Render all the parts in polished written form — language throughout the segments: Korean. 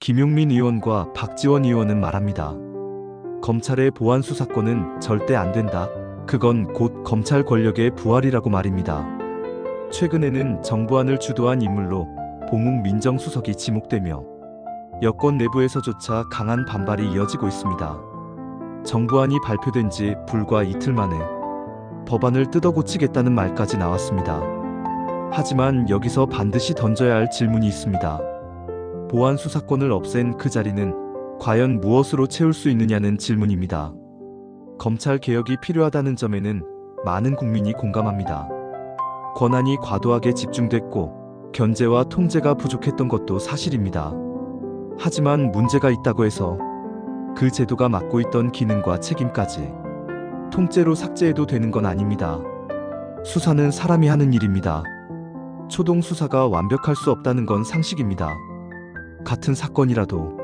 김용민 의원과 박지원 의원은 말합니다. 검찰의 보안 수사권은 절대 안 된다. 그건 곧 검찰 권력의 부활이라고 말입니다. 최근에는 정부안을 주도한 인물로 봉욱 민정수석이 지목되며 여권 내부에서조차 강한 반발이 이어지고 있습니다. 정부안이 발표된 지 불과 이틀 만에 법안을 뜯어고치겠다는 말까지 나왔습니다. 하지만 여기서 반드시 던져야 할 질문이 있습니다. 보안 수사권을 없앤 그 자리는 과연 무엇으로 채울 수 있느냐는 질문입니다. 검찰 개혁이 필요하다는 점에는 많은 국민이 공감합니다. 권한이 과도하게 집중됐고 견제와 통제가 부족했던 것도 사실입니다. 하지만 문제가 있다고 해서 그 제도가 맡고 있던 기능과 책임까지 통째로 삭제해도 되는 건 아닙니다. 수사는 사람이 하는 일입니다. 초동 수사가 완벽할 수 없다는 건 상식입니다. 같은 사건이라도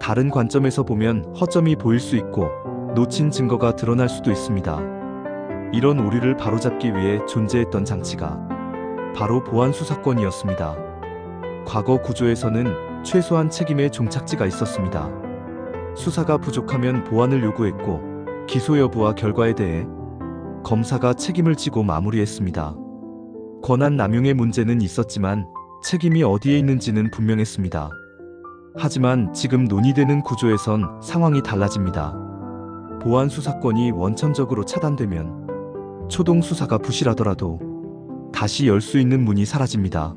다른 관점에서 보면 허점이 보일 수 있고 놓친 증거가 드러날 수도 있습니다. 이런 오류를 바로잡기 위해 존재했던 장치가 바로 보안 수사권이었습니다. 과거 구조에서는 최소한 책임의 종착지가 있었습니다. 수사가 부족하면 보완을 요구했고 기소 여부와 결과에 대해 검사가 책임을 지고 마무리했습니다. 권한 남용의 문제는 있었지만 책임이 어디에 있는지는 분명했습니다. 하지만 지금 논의되는 구조에선 상황이 달라집니다. 보안 수사권이 원천적으로 차단되면 초동 수사가 부실하더라도 다시 열 수 있는 문이 사라집니다.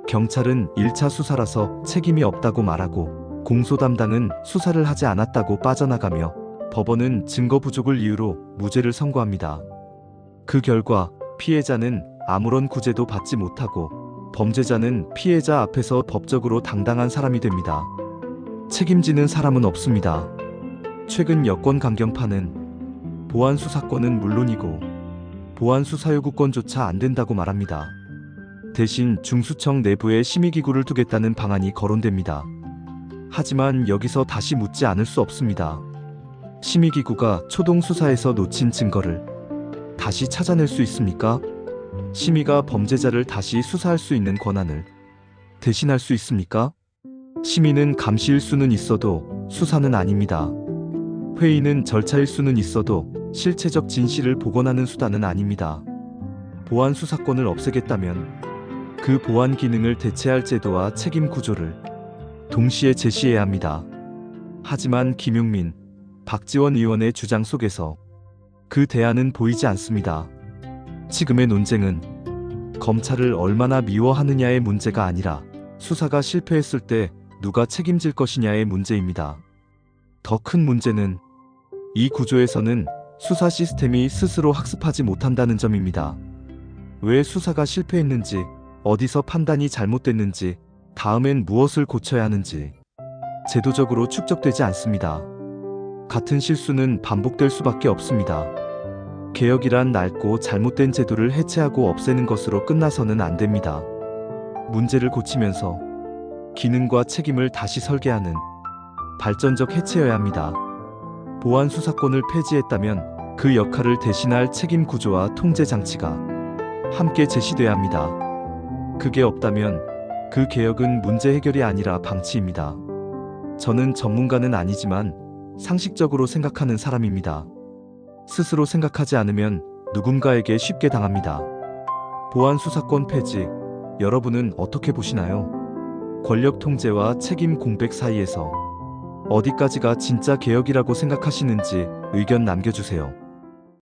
경찰은 1차 수사라서 책임이 없다고 말하고 공소 담당은 수사를 하지 않았다고 빠져나가며 법원은 증거 부족을 이유로 무죄를 선고합니다. 그 결과 피해자는 아무런 구제도 받지 못하고 범죄자는 피해자 앞에서 법적으로 당당한 사람이 됩니다. 책임지는 사람은 없습니다. 최근 여권 강경파는 보안 수사권은 물론이고 보안 수사 요구권조차 안 된다고 말합니다. 대신 중수청 내부에 심의기구를 두겠다는 방안이 거론됩니다. 하지만 여기서 다시 묻지 않을 수 없습니다. 심의기구가 초동 수사에서 놓친 증거를 다시 찾아낼 수 있습니까? 심의가 범죄자를 다시 수사할 수 있는 권한을 대신할 수 있습니까? 심의는 감시일 수는 있어도 수사는 아닙니다. 회의는 절차일 수는 있어도 실체적 진실을 복원하는 수단은 아닙니다. 보안 수사권을 없애겠다면 그 보안 기능을 대체할 제도와 책임 구조를 동시에 제시해야 합니다. 하지만 김용민, 박지원 의원의 주장 속에서 그 대안은 보이지 않습니다. 지금의 논쟁은 검찰을 얼마나 미워하느냐의 문제가 아니라 수사가 실패했을 때 누가 책임질 것이냐의 문제입니다. 더 큰 문제는 이 구조에서는 수사 시스템이 스스로 학습하지 못한다는 점입니다. 왜 수사가 실패했는지, 어디서 판단이 잘못됐는지, 다음엔 무엇을 고쳐야 하는지 제도적으로 축적되지 않습니다. 같은 실수는 반복될 수밖에 없습니다. 개혁이란 낡고 잘못된 제도를 해체하고 없애는 것으로 끝나서는 안 됩니다. 문제를 고치면서 기능과 책임을 다시 설계하는 발전적 해체여야 합니다. 보안 수사권을 폐지했다면 그 역할을 대신할 책임 구조와 통제 장치가 함께 제시돼야 합니다. 그게 없다면 그 개혁은 문제 해결이 아니라 방치입니다. 저는 전문가는 아니지만 상식적으로 생각하는 사람입니다. 스스로 생각하지 않으면 누군가에게 쉽게 당합니다. 보안 수사권 폐지, 여러분은 어떻게 보시나요? 권력 통제와 책임 공백 사이에서 어디까지가 진짜 개혁이라고 생각하시는지 의견 남겨주세요.